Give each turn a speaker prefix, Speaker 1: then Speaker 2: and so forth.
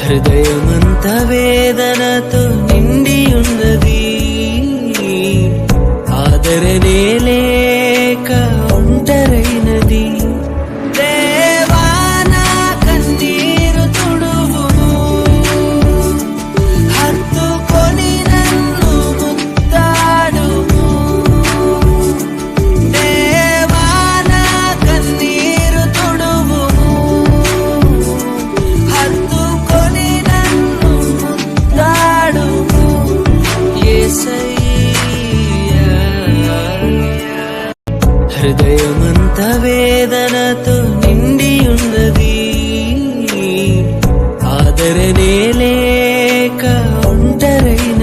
Speaker 1: హృదయమంత వేదనతో నిండి ఉన్నది, ఆదరణే లేక ఒంటరైనది. దేవా నా కన్నీరు తుడువుము, హత్తుకొని నన్ను ముద్దాడుము. దేవా నా కన్నీరు తుడువుము, హత్తుకొని నన్ను ముద్దాడుము. యేసయ్యా హృదయమంత వేదనతో నిండి ఉన్నది, ఆదరణే లేక ఒంటరైన